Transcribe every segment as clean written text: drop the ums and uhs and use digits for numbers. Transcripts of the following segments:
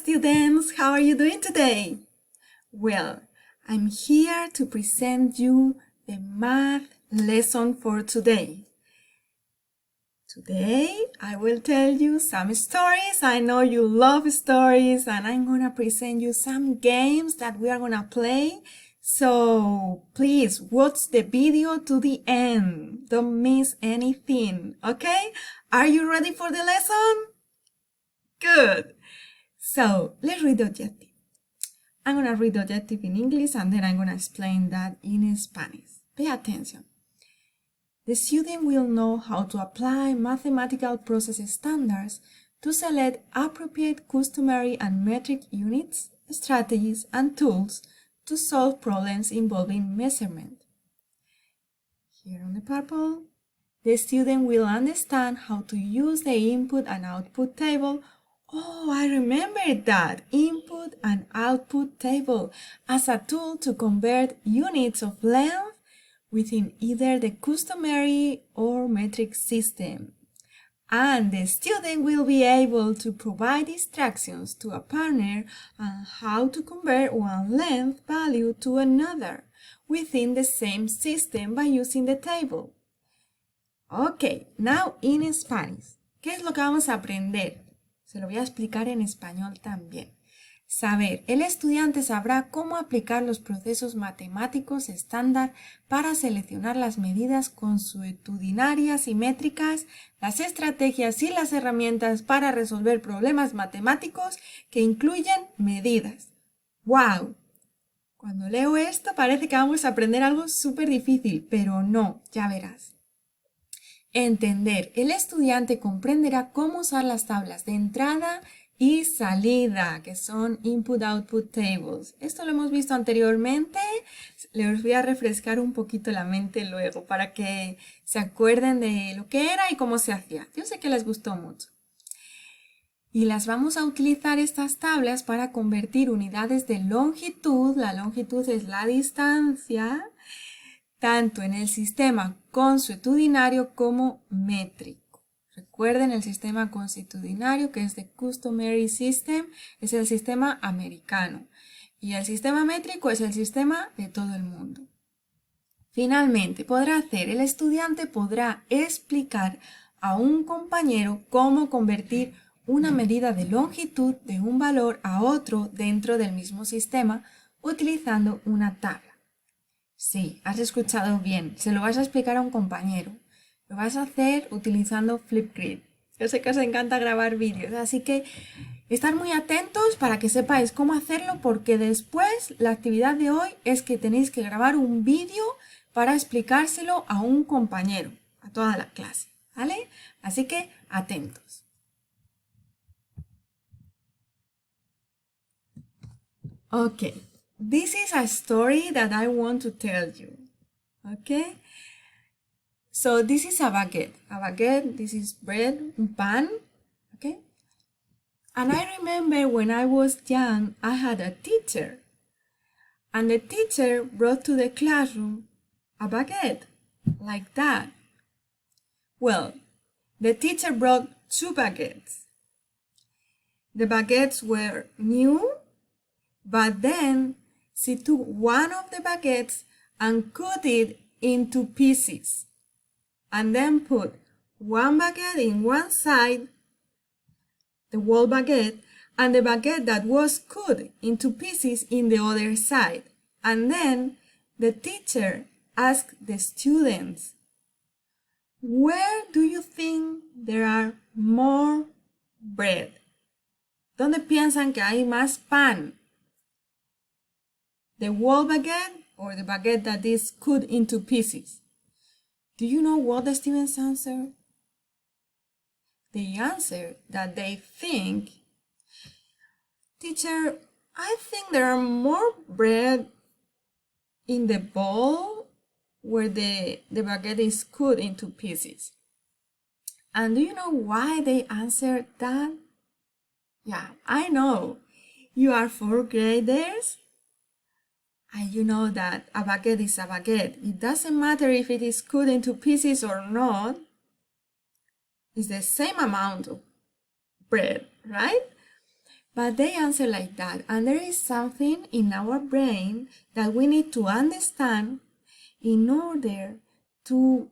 students! How are you doing today? Well, I'm here to present you the math lesson for today. Today, I will tell you some stories. I know you love stories, and I'm gonna present you some games that we are gonna play. So please watch the video to the end. Don't miss anything, okay? Are you ready for the lesson? Good. So let's read the objective. I'm going to read the objective in English and then I'm going to explain that in Spanish. Pay attention. The student will know how to apply mathematical process standards to select appropriate customary and metric units, strategies, and tools to solve problems involving measurement. Here on the purple, the student will understand how to use the input and output table. Oh, I remember that, input and output table, as a tool to convert units of length within either the customary or metric system. And the student will be able to provide instructions to a partner on how to convert one length value to another within the same system by using the table. Okay, now in Spanish. ¿Qué es lo que vamos a aprender? Se lo voy a explicar en español también. Saber, el estudiante sabrá cómo aplicar los procesos matemáticos estándar para seleccionar las medidas consuetudinarias y métricas, las estrategias y las herramientas para resolver problemas matemáticos que incluyen medidas. ¡Wow! Cuando leo esto parece que vamos a aprender algo súper difícil, pero no, ya verás. Entender. El estudiante comprenderá cómo usar las tablas de entrada y salida, que son Input-Output Tables. Esto lo hemos visto anteriormente. Les voy a refrescar un poquito la mente luego para que se acuerden de lo que era y cómo se hacía. Yo sé que les gustó mucho. Y las vamos a utilizar estas tablas para convertir unidades de longitud. La longitud es la distancia, tanto en el sistema consuetudinario como métrico. Recuerden, el sistema consuetudinario, que es de Customary System, es el sistema americano. Y el sistema métrico es el sistema de todo el mundo. Finalmente, el estudiante podrá explicar a un compañero cómo convertir una medida de longitud de un valor a otro dentro del mismo sistema utilizando una tabla. Sí, has escuchado bien. Se lo vas a explicar a un compañero. Lo vas a hacer utilizando Flipgrid. Yo sé que os encanta grabar vídeos, así que estad muy atentos para que sepáis cómo hacerlo, porque después la actividad de hoy es que tenéis que grabar un vídeo para explicárselo a un compañero, a toda la clase, ¿vale? Así que atentos. Ok. This is a story that I want to tell you, okay? So this is a baguette. A baguette, this is bread, un pan, okay? And I remember when I was young, I had a teacher. And the teacher brought to the classroom a baguette, like that. Well, the teacher brought 2 baguettes. The baguettes were new, but then she took one of the baguettes and cut it into pieces, and then put one baguette in one side, the whole baguette, and the baguette that was cut into pieces in the other side. And then the teacher asked the students, "Where do you think there are more bread?" ¿Dónde piensan que hay más pan? The whole baguette or the baguette that is cut into pieces? Do you know what the students answered? They answered that they think, "Teacher, I think there are more bread in the bowl where the baguette is cut into pieces." And do you know why they answered that? Yeah, I know. You are 4th graders. And you know that a baguette is a baguette. It doesn't matter if it is cut into pieces or not. It's the same amount of bread, right? But they answer like that, and there is something in our brain that we need to understand in order to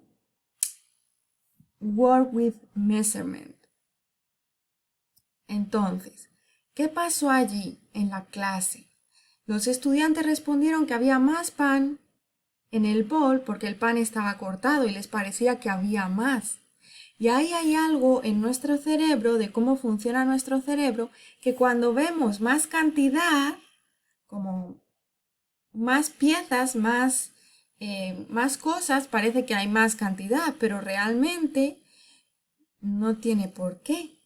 work with measurement. Entonces, ¿qué pasó allí en la clase? Los estudiantes respondieron que había más pan en el bol porque el pan estaba cortado y les parecía que había más. Y ahí hay algo en nuestro cerebro, de cómo funciona nuestro cerebro, que cuando vemos más cantidad, como más piezas, más cosas, parece que hay más cantidad, pero realmente no tiene por qué.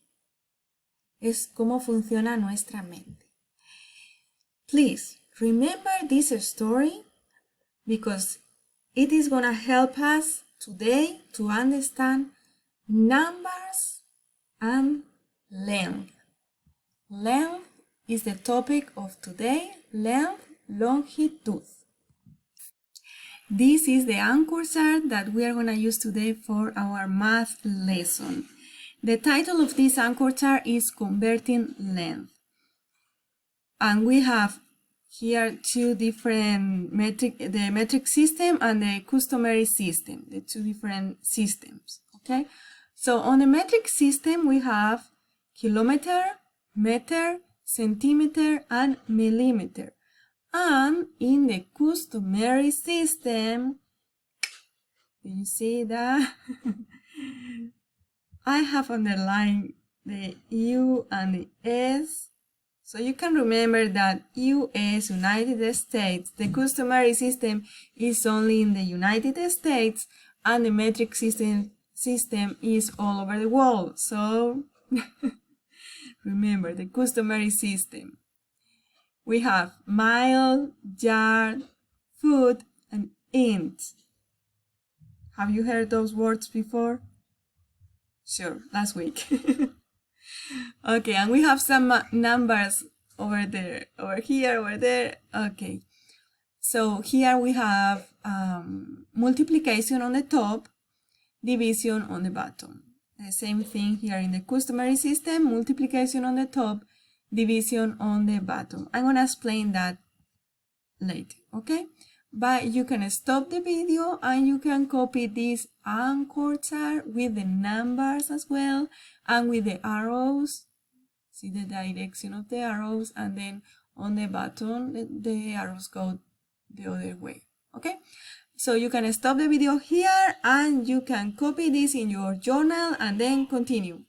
Es cómo funciona nuestra mente. Please remember this story because it is going to help us today to understand numbers and length. Length is the topic of today. Length, longitude. This is the anchor chart that we are going to use today for our math lesson. The title of this anchor chart is Converting Length. And we have here two different the metric system and the customary system, the two different systems, okay? So on the metric system, we have kilometer, meter, centimeter, and millimeter. And in the customary system, do you see that? I have underlined the U and the S, so you can remember that US, United States, the customary system is only in the United States, and the metric system is all over the world. So remember the customary system. We have mile, yard, foot, and inch. Have you heard those words before? Sure, last week. Okay, and we have some numbers over there, over here, over there. Okay, so here we have multiplication on the top, division on the bottom. The same thing here in the customary system, multiplication on the top, division on the bottom. I'm going to explain that later, okay? But you can stop the video and you can copy this anchor chart with the numbers as well and with the arrows. See the direction of the arrows, and then on the bottom the arrows go the other way, okay? So you can stop the video here and you can copy this in your journal and then continue.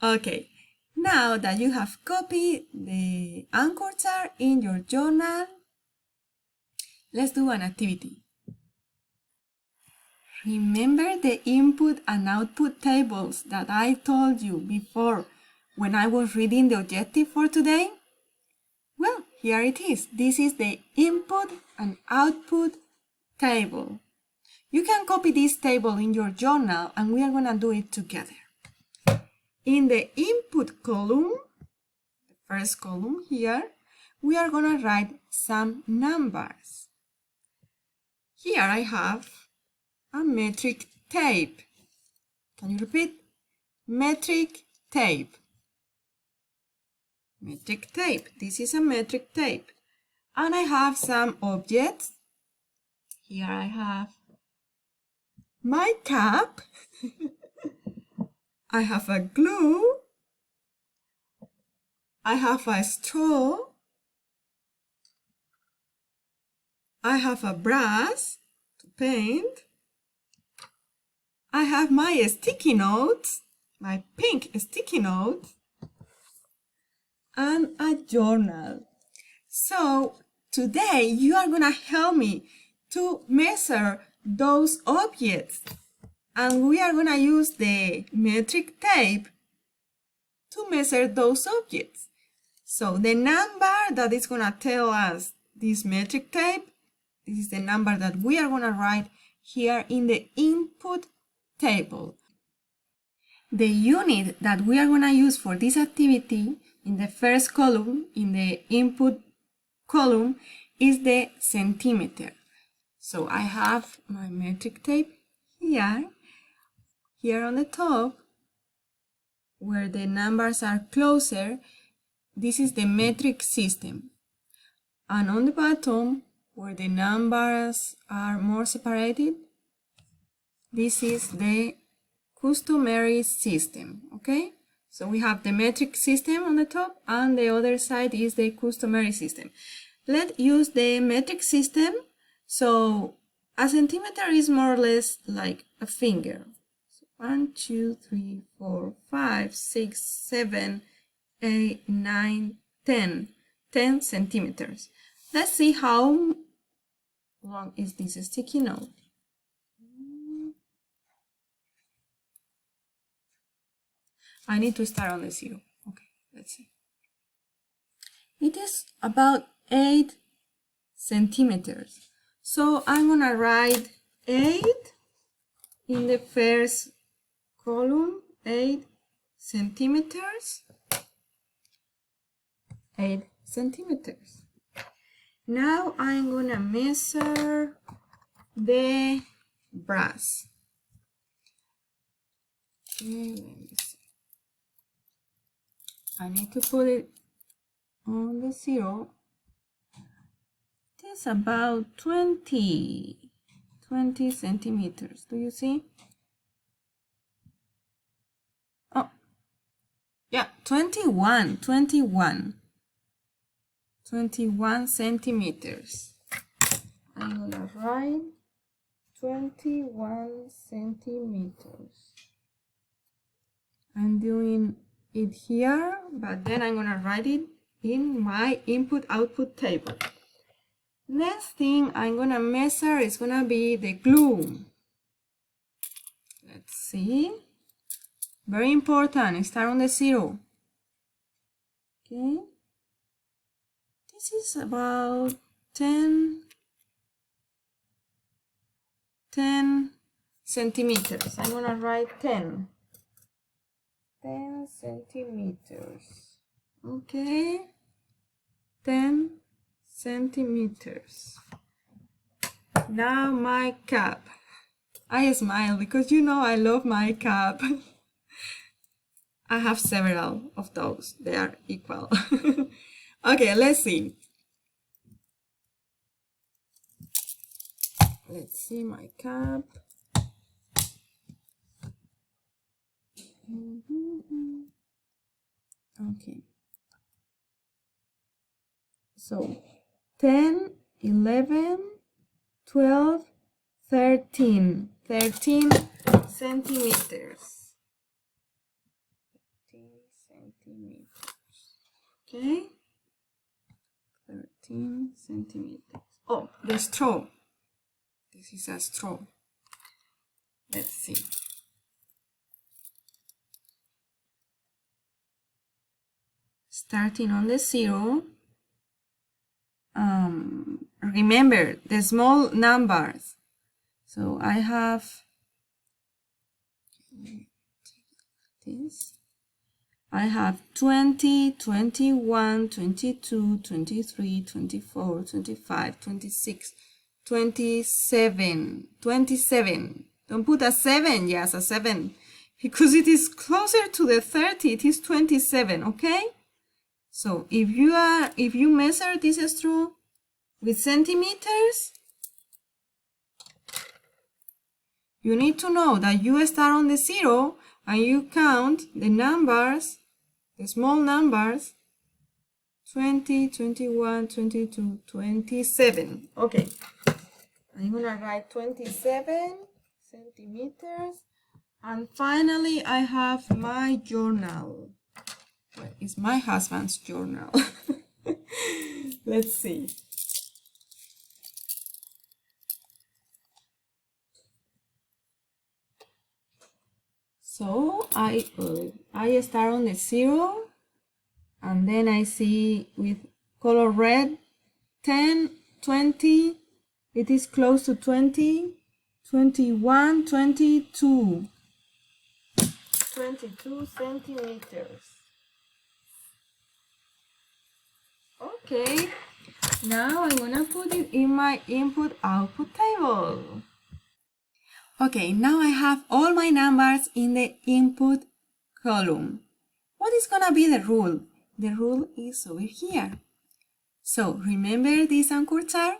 Okay, now that you have copied the anchor chart in your journal, let's do an activity. Remember the input and output tables that I told you before when I was reading the objective for today? Well, here it is. This is the input and output table. You can copy this table in your journal and we are going to do it together. In the input column, the first column here, we are going to write some numbers. Here I have a metric tape. Can you repeat? Metric tape. Metric tape. This is a metric tape. And I have some objects. Here I have my cap. I have a glue. I have a straw. I have a brush to paint. I have my sticky notes, my pink sticky notes, and a journal. So today you are going to help me to measure those objects. And we are going to use the metric tape to measure those objects. So the number that is going to tell us this metric tape, this is the number that we are going to write here in the input table. The unit that we are going to use for this activity in the first column, in the input column, is the centimeter. So I have my metric tape here. Here on the top, where the numbers are closer, this is the metric system. And on the bottom, where the numbers are more separated, this is the customary system, okay? So we have the metric system on the top, and the other side is the customary system. Let's use the metric system. So a centimeter is more or less like a finger. So 1, 2, 3, 4, 5, 6, 7, 8, 9, 10. 10 centimeters. Let's see how long is this sticky note. I need to start on the 0. Okay, let's see. It is about 8 centimeters. So I'm gonna write 8 in the first column, 8 centimeters. 8 centimeters. Now I'm gonna measure the brass. Okay, let me see. I need to put it on the 0. It is about 20 centimeters. Do you see? Oh, yeah, 21 centimeters. I'm gonna write 21 centimeters. I'm doing it here, but then I'm gonna write it in my input-output table. Next thing I'm gonna measure is gonna be the glue. Let's see. Very important, start on the 0. Okay. This is about 10 centimeters. I'm gonna write 10 centimeters. Okay, 10 centimeters. Now my cap. I smile because you know I love my cap. I have several of those. They are equal. Okay, let's see. Let's see my cap. Okay. So 10, 11, 12, 13 centimeters. 13 centimeters. Okay. 13 centimeters. Oh, the straw. This is a straw. Let's see. Starting on the 0. Remember the small numbers. So I have this. I have 20, 21, 22, 23, 24, 25, 26, 27, 27. Don't put a 7, yes, a 7. Because it is closer to the 30, it is 27, okay? So if you measure this straw with centimeters, you need to know that you start on the 0 and you count the numbers, the small numbers, 20, 21, 22, 27. Okay, I'm gonna write 27 centimeters. And finally, I have my journal. Well, it's my husband's journal. Let's see. So I start on the 0, and then I see with color red 10, 20, it is close to 20, 21, 22 centimeters. Okay, now I'm gonna put it in my input-output table. Okay, now I have all my numbers in the input column. what is gonna be the rule? The rule is over here. So remember this anchor chart?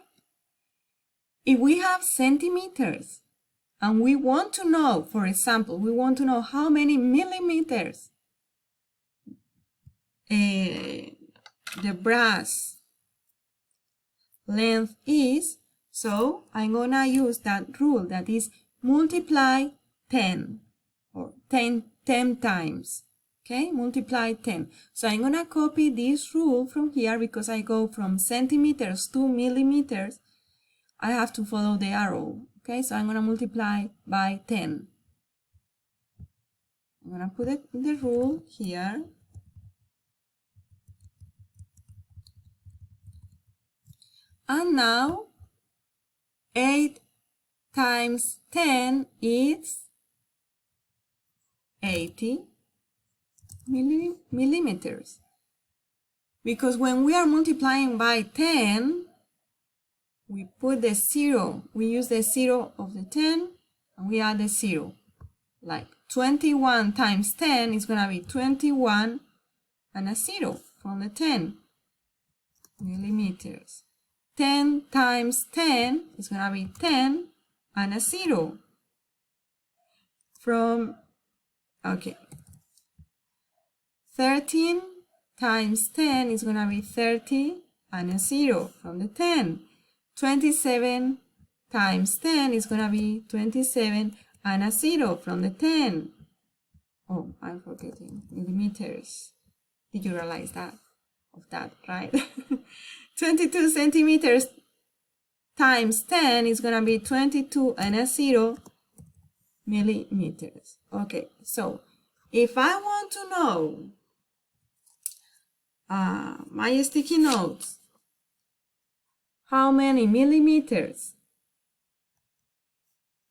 If we have centimeters and we want to know, for example, we want to know how many millimeters the brass length is, so I'm gonna use that rule that is multiply 10 or 10 times. Okay, multiply 10. So I'm gonna copy this rule from here because I go from centimeters to millimeters. I have to follow the arrow. Okay, so I'm gonna multiply by 10. I'm gonna put the rule here. And now 8 times 10 is 80 millimeters. Because when we are multiplying by 10, we put the 0. We use the 0 of the 10 and we add the 0. Like 21 times 10 is going to be 21 and a 0 from the 10 millimeters. 10 times 10 is going to be 10 and a 0 from, okay, 13 times 10 is going to be 30 and a 0 from the 10. 27 times 10 is going to be 27 and a 0 from the 10. Oh, I'm forgetting millimeters. Did you realize that? Of that, right? 22 centimeters times 10 is going to be 22 and a 0 millimeters. Okay, so if I want to know my sticky notes, how many millimeters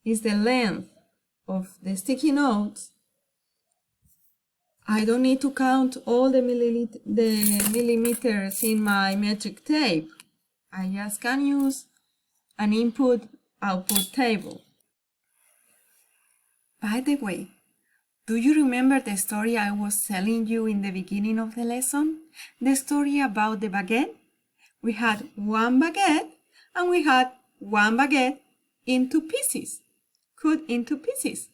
is the length of the sticky notes, I don't need to count all the millimeters in my metric tape. I just can use an input-output table. By the way, do you remember the story I was telling you in the beginning of the lesson? The story about the baguette? We had one baguette and we had one baguette into pieces, cut into pieces.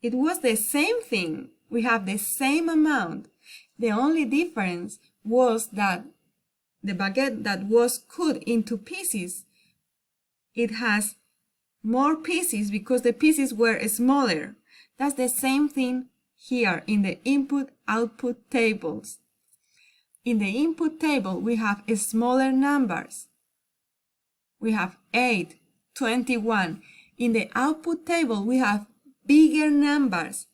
It was the same thing. We have the same amount. The only difference was that the baguette that was cut into pieces, it has more pieces because the pieces were smaller. That's the same thing here in the input-output tables. In the input table, we have smaller numbers. We have 8, 21. In the output table, we have bigger numbers,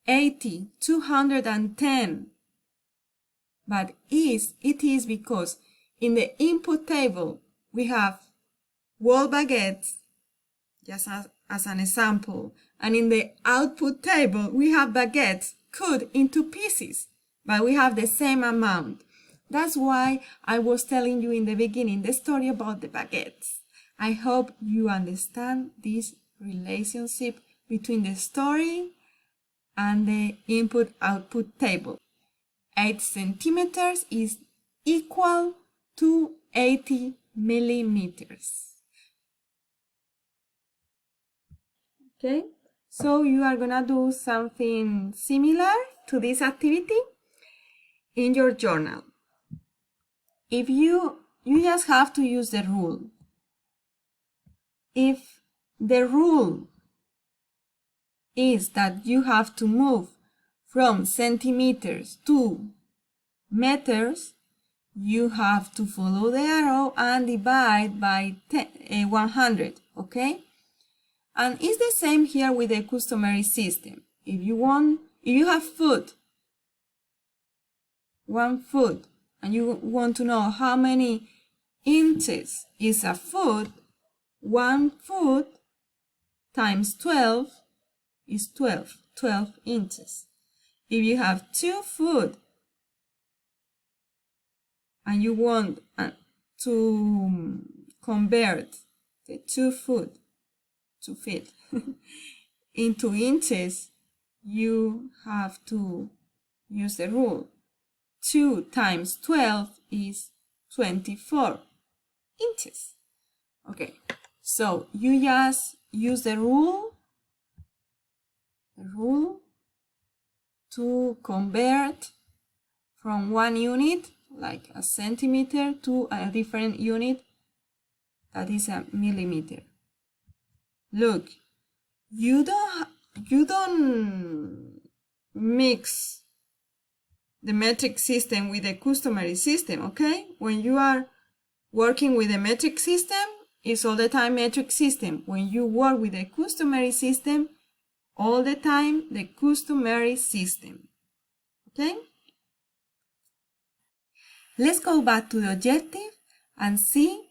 80, 210. But it is because in the input table, we have whole baguettes, just as an example. And in the output table, we have baguettes cut into pieces, but we have the same amount. That's why I was telling you in the beginning the story about the baguettes. I hope you understand this relationship between the story and the input-output table. 8 centimeters is equal to 80 millimeters. Okay, so you are gonna do something similar to this activity in your journal. If you just have to use the rule. If the rule is that you have to move from centimeters to meters, you have to follow the arrow and divide by 100, okay? And it's the same here with the customary system. If you have foot, 1 foot, and you want to know how many inches is a foot, 1 foot times 12 is 12 inches. If you have 2 foot and you want to convert the 2 foot to feet into inches, you have to use the rule. 2 times 12 is 24 inches. Okay, so you just use the rule to convert from one unit, like a centimeter, to a different unit that is a millimeter. Look, you don't mix the metric system with the customary system, okay? When you are working with the metric system, it's all the time metric system. When you work with the customary system, all the time the customary system, okay? Let's go back to the objective and see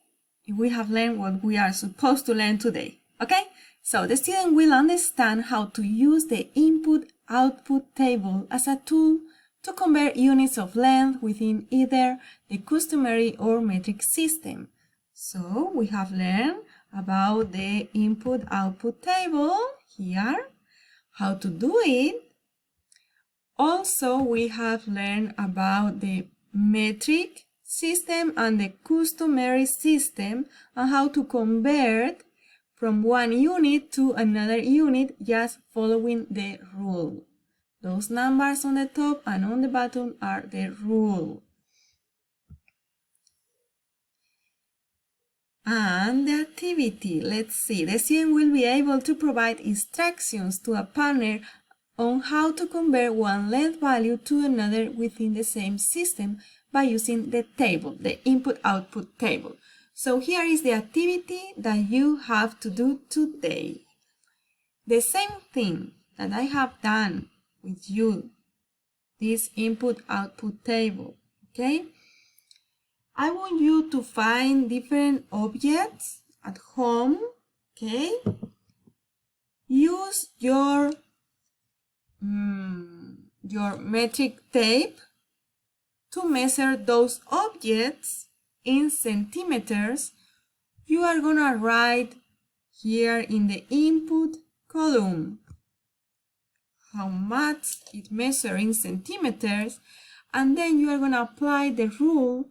if we have learned what we are supposed to learn today, okay? So the student will understand how to use the input-output table as a tool to convert units of length within either the customary or metric system. So we have learned about the input-output table here, how to do it. Also, we have learned about the metric system and the customary system and how to convert from one unit to another unit just following the rule. Those numbers on the top and on the bottom are the rule. And the activity, let's see, the student will be able to provide instructions to a partner on how to convert one length value to another within the same system by using the table, the input-output table. So here is the activity that you have to do today. The same thing that I have done with you, this input-output table, okay? I want you to find different objects at home, okay? Use your metric tape to measure those objects in centimeters. You are gonna write here in the input column how much it measures in centimeters, and then you are gonna apply the rule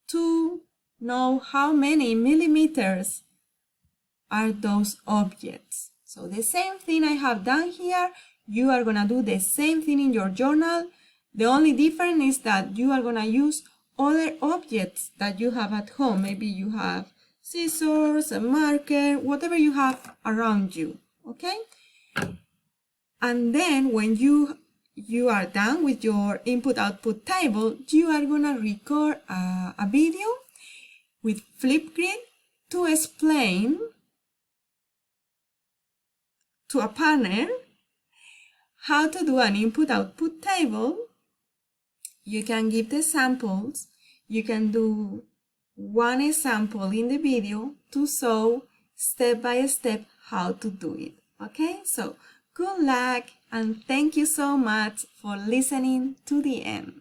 to know how many millimeters are those objects. So the same thing I have done here, you are gonna do the same thing in your journal. The only difference is that you are gonna use other objects that you have at home. Maybe you have scissors, a marker, whatever you have around you, okay? And then when you are done with your input-output table, you are gonna record a video with Flipgrid to explain to a partner how to do an input-output table. You can give the samples. You can do one example in the video to show step by step how to do it. Okay, so good luck and thank you so much for listening to the end.